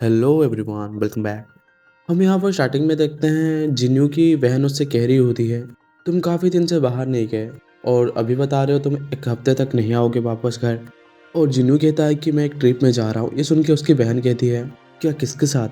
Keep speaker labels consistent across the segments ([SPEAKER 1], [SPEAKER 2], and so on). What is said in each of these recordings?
[SPEAKER 1] Hello everyone, welcome back. हम यहाँ पर स्टार्टिंग में देखते हैं जिन्नू की बहन उससे कह रही होती है, तुम काफ़ी दिन से बाहर नहीं गए और अभी बता रहे हो तुम एक हफ्ते तक नहीं आओगे वापस घर। और जिन्नू कहता है कि मैं एक ट्रिप में जा रहा हूँ। ये सुन के उसकी बहन कहती है, क्या किसके साथ?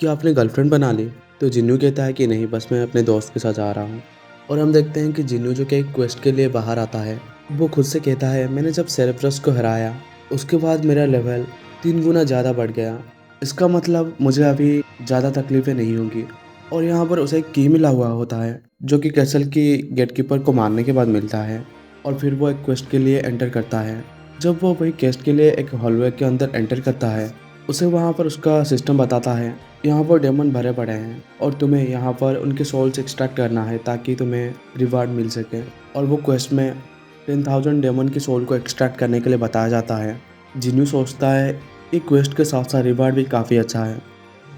[SPEAKER 1] क्या आपने गर्लफ्रेंड बना ली? तो जिन्नू कहता है कि नहीं, बस मैं अपने दोस्त के साथ जा रहा हूँ। और हम देखते हैं कि जिन्नू जो कि एक क्वेस्ट के लिए बाहर आता है, वो खुद से कहता है, मैंने जब सेरेब्रस को हराया उसके बाद मेरा लेवल 3 गुना ज़्यादा बढ़ गया। इसका मतलब मुझे अभी ज़्यादा तकलीफ़ें नहीं होंगी। और यहाँ पर उसे एक की मिला हुआ होता है जो कि कैसल की गेटकीपर को मारने के बाद मिलता है। और फिर वो एक क्वेस्ट के लिए एंटर करता है। जब वो वही क्वेस्ट के लिए एक हॉलवे के अंदर एंटर करता है, उसे वहाँ पर उसका सिस्टम बताता है, यहाँ पर डेमन भरे पड़े हैं और तुम्हें यहाँ पर उनके सोल्स एक्सट्रैक्ट करना है ताकि तुम्हें रिवार्ड मिल सके। और वो क्वेस्ट में 10,000 डेमन की सोल को एक्सट्रैक्ट करने के लिए बताया जाता है। जिन्नू सोचता है ये क्वेस्ट के साथ साथ रिवार्ड भी काफ़ी अच्छा है,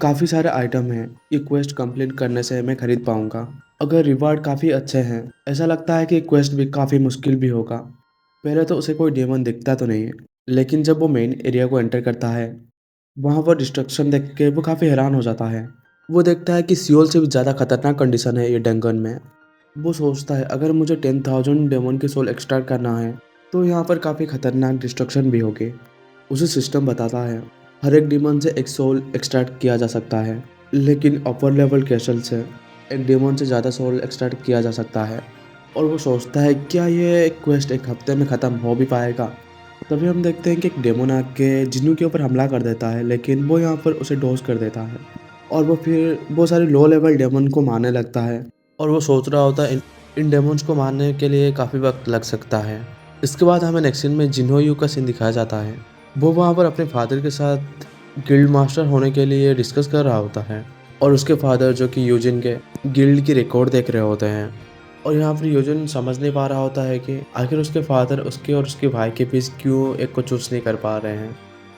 [SPEAKER 1] काफ़ी सारे आइटम हैं, ये क्वेस्ट कंप्लीट करने से मैं खरीद पाऊँगा। अगर रिवार्ड काफ़ी अच्छे हैं, ऐसा लगता है कि क्वेस्ट भी काफ़ी मुश्किल भी होगा। पहले तो उसे कोई डेमन दिखता तो नहीं है, लेकिन जब वो मेन एरिया को एंटर करता है, वहाँ पर डिस्ट्रक्शन देख के वो काफ़ी हैरान हो जाता है। वो देखता है कि सियोल से भी ज़्यादा खतरनाक कंडीशन है ये डंगन में। वो सोचता है अगर मुझे 10,000 डेमन की सोल एक्सट्रैक्ट करना है तो यहाँ पर काफ़ी खतरनाक डिस्ट्रक्शन भी होगी। उसे सिस्टम बताता है हर एक डेमन से एक सोल एक्सट्रैक्ट किया जा सकता है, लेकिन अपर लेवल कैसल से एक डेमन से ज़्यादा सोल एक्सट्रैक्ट किया जा सकता है। और वो सोचता है क्या ये क्वेस्ट एक हफ्ते में ख़त्म हो भी पाएगा। तभी हम देखते हैं कि एक डेमन आके जिन्नू के ऊपर हमला कर देता है, लेकिन वो यहाँ पर उसे डोज कर देता है और वो फिर बहुत सारे लो लेवल डेमन को मारने लगता है। और वो सोच रहा होता है इन डेमन्स को मारने के लिए काफ़ी वक्त लग सकता है। इसके बाद हमें नेक्स्ट सीन में जिन्होयू का सीन दिखाया जाता है। वो वहाँ पर अपने फादर के साथ गिल्ड मास्टर होने के लिए डिस्कस कर रहा होता है और उसके फादर जो कि यूजिन के गिल्ड की रिकॉर्ड देख रहे होते हैं। और यहाँ पर यूजिन समझ नहीं पा रहा होता है कि आखिर उसके फादर उसके और उसके भाई के बीच क्यों एक को चूज नहीं कर पा रहे हैं।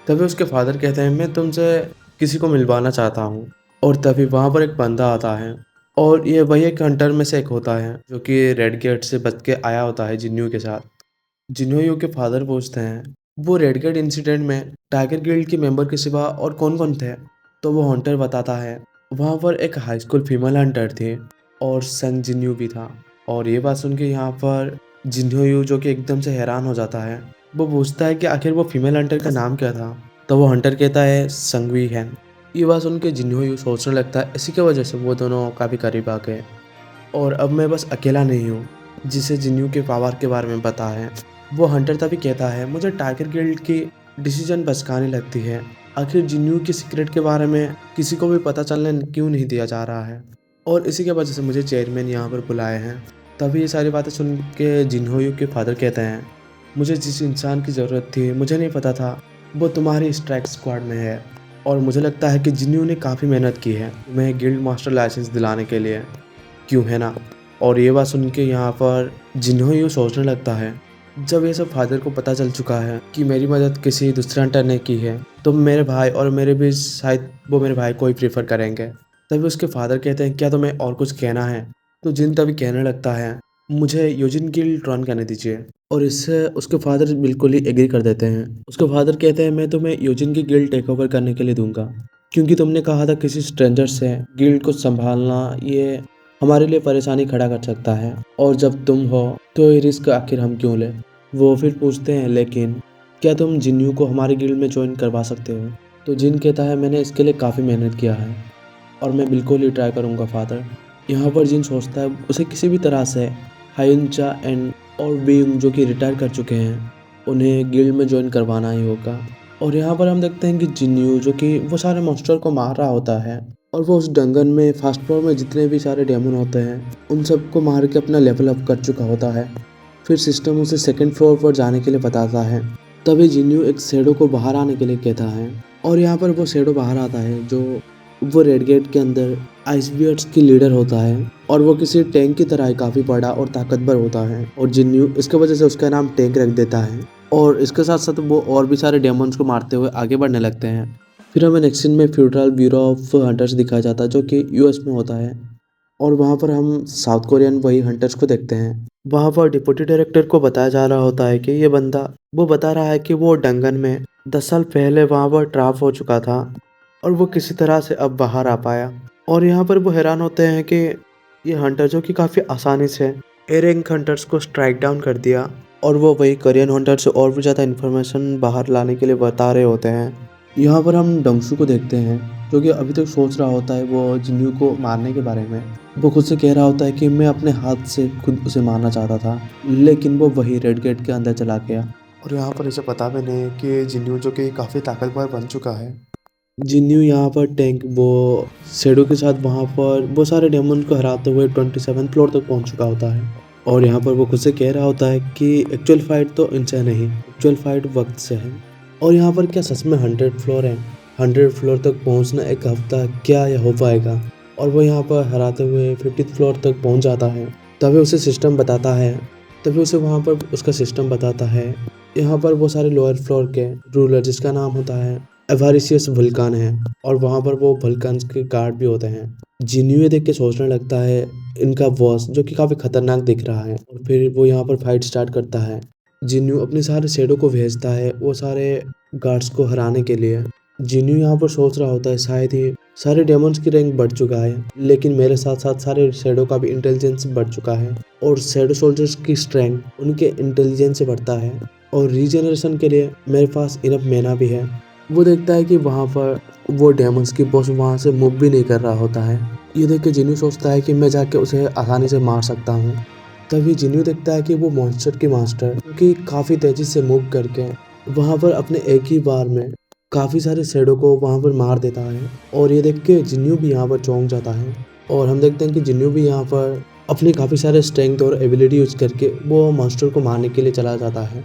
[SPEAKER 1] तभी उसके फादर कहते हैं मैं तुमसे किसी को मिलवाना चाहता हूँ। और तभी वहाँ पर एक बंदा आता है और ये वही एक हंटर में से एक होता है जो कि रेड गेट से बच के आया होता है जिन्नू के साथ। जिन्होंयू के फादर पूछते हैं वो रेड गेट इंसिडेंट में टाइगर गिल्ड के मेंबर के सिवा और कौन कौन थे। तो वो हंटर बताता है वहाँ पर एक हाई स्कूल फीमेल हंटर थी और सन जिन्यू भी था। और ये बात सुन के यहाँ पर जिन्होयू जो कि एकदम से हैरान हो जाता है, वो पूछता है कि आखिर वो फीमेल हंटर का नाम क्या था। तो वो हंटर कहता है संगवी है। ये बात सुन के जिन्होयू सोचने लगता है इसी की वजह से वो दोनों काफ़ी करीब आ गए और अब मैं बस अकेला नहीं हूँ जिसे जिन्यू के पावर के बारे में पता है। वो हंटर तभी कहता है मुझे टाइगर गिल्ड की डिसीजन बचकानी लगती है। आखिर जिन्यू के सीक्रेट के बारे में किसी को भी पता चलने क्यों नहीं दिया जा रहा है और इसी के वजह से मुझे चेयरमैन यहाँ पर बुलाए हैं। तभी ये सारी बातें सुन के जिन्होयू के फादर कहते हैं मुझे जिस इंसान की ज़रूरत थी मुझे नहीं पता था वो तुम्हारी स्ट्राइक स्क्वाड में है। और मुझे लगता है कि जिन्यू ने काफ़ी मेहनत की है तुम्हें गिल्ड मास्टर लाइसेंस दिलाने के लिए, क्यों है ना। और ये बात सुन के यहाँ पर जिन्होंयू सोचने लगता है जब ये सब फादर को पता चल चुका है कि मेरी मदद किसी दूसरे हंटर ने की है तो मेरे भाई और मेरे भी शायद वो मेरे भाई को ही प्रीफर करेंगे। तभी उसके फादर कहते हैं क्या तुम्हें और कुछ कहना है। तो जिन तभी कहने लगता है मुझे यूजिन गिल्ड रन करने दीजिए। और इससे उसके फादर बिल्कुल ही एग्री कर देते हैं। उसके फादर कहते हैं मैं तुम्हें यूजिन की गिल्ड टेक ओवर करने के लिए दूंगा, क्योंकि तुमने कहा था किसी स्ट्रेंजर से गिल्ड को संभालना ये हमारे लिए परेशानी खड़ा कर सकता है और जब तुम हो तो ये रिस्क आखिर हम क्यों लें। वो फिर पूछते हैं लेकिन क्या तुम जिन्नू को हमारी गिल्ड में ज्वाइन करवा सकते हो। तो जिन कहता है मैंने इसके लिए काफ़ी मेहनत किया है और मैं बिल्कुल ही ट्राई करूँगा फादर। यहाँ पर जिन सोचता है उसे किसी भी तरह से हायुनचा एंड और बीम जो कि रिटायर कर चुके हैं उन्हें गिल्ड में ज्वाइन करवाना ही होगा। और यहाँ पर हम देखते हैं कि जिन्नू जो कि वो सारे मॉन्स्टर को मार रहा होता है और वो उस डंगन में फर्स्ट फ्लोर में जितने भी सारे डेमन होते हैं उन सबको मार के अपना लेवल अप कर चुका होता है। फिर सिस्टम उसे सेकंड फ्लोर पर जाने के लिए बताता है। तभी जिन्नू एक शेडो को बाहर आने के लिए कहता है और यहाँ पर वो शेडो बाहर आता है जो वो रेड गेट के अंदर आइस बियर्ड्स की लीडर होता है और वो किसी टैंक की तरह काफ़ी बड़ा और ताकतवर होता है और जिन्नू इसके वजह से उसका नाम टैंक रख देता है। और इसके साथ साथ वो और भी सारे डेमन्स को मारते हुए आगे बढ़ने लगते हैं। फिर हमें नेक्स्ट सीन में फ्यूडरल ब्यूरो ऑफ हंटर्स दिखाया जाता है जो कि यूएस में होता है और वहाँ पर हम साउथ कोरियन वही हंटर्स को देखते हैं। वहाँ पर डिप्टी डायरेक्टर को बताया जा रहा होता है कि ये बंदा वो बता रहा है कि वो डंगन में 10 साल पहले वहाँ पर ट्रैप हो चुका था और वो किसी तरह से अब बाहर आ पाया। और यहाँ पर वो हैरान होते हैं कि ये हंटर जो कि काफ़ी आसानी से ए रैंक हंटर्स को स्ट्राइक डाउन कर दिया, और वो वही कोरियन हंटर से और भी ज़्यादा इन्फॉर्मेशन बाहर लाने के लिए बता रहे होते हैं। यहाँ पर हम डंगसू को देखते हैं जो कि अभी तक सोच रहा होता है वो जिन्यू को मारने के बारे में। वो खुद से कह रहा होता है कि मैं अपने हाथ से खुद उसे मारना चाहता था, लेकिन वो वही रेड गेट के अंदर चला गया। और यहाँ पर इसे पता भी नहीं कि जिन्यू जो कि काफ़ी ताकतवर बन चुका है। जिन्यू यहाँ पर टैंक वो शेडो के साथ वहाँ पर वो सारे डेमन को हराते हुए 27 फ्लोर तक पहुँच चुका होता है। और यहाँ पर वो खुद से कह रहा होता है कि एक्चुअल फाइट तो इनसे नहीं, एक्चुअल फाइट वक्त से है। और यहाँ पर क्या सच में 100 फ्लोर है? 100 फ्लोर तक पहुँचना एक हफ्ता क्या या हो पाएगा? और वो यहाँ पर हराते हुए 50th फ्लोर तक पहुँच जाता है। तभी उसे सिस्टम बताता है, तभी उसे वहाँ पर उसका सिस्टम बताता है। यहाँ पर वो सारे लोअर फ्लोर के रूलर जिसका नाम होता है एवारिसियस वुल्कान है, और वहाँ पर वो वुल्कान के गार्ड भी होते हैं। जिन्यू ये देख के सोचने लगता है इनका बॉस जो कि काफ़ी खतरनाक दिख रहा है, और फिर वो यहाँ पर फाइट स्टार्ट करता है। जिन्यू अपने सारे शेडो को भेजता है वो सारे गार्ड्स को हराने के लिए। जिन्यू यहाँ पर सोच रहा होता है शायद ही सारे डेमंस की रैंक बढ़ चुका है, लेकिन मेरे साथ साथ सारे शेडो का भी इंटेलिजेंस बढ़ चुका है, और शेडो सोल्जर्स की स्ट्रेंथ उनके इंटेलिजेंस से बढ़ता है, और रीजनरेशन के लिए मेरे पास इनफ मैना भी है। वो देखता है कि वहाँ पर वो डेमंस की बॉस वहाँ से मूव भी नहीं कर रहा होता है। ये देख के जिन्यू सोचता है कि मैं जाके उसे आसानी से मार सकता हूँ। तभी जिन्यू देखता है कि वो मॉन्स्टर की मास्टर जो कि काफ़ी तेज़ी से मूव करके वहाँ पर अपने एक ही बार में काफ़ी सारे शेडो को वहाँ पर मार देता है। और ये देख के जिन्यू भी यहाँ पर चौंक जाता है, और हम देखते हैं कि जिन्यू भी यहाँ पर अपनी काफ़ी सारे स्ट्रेंथ और एबिलिटी यूज करके वो मॉन्स्टर को मारने के लिए चला जाता है।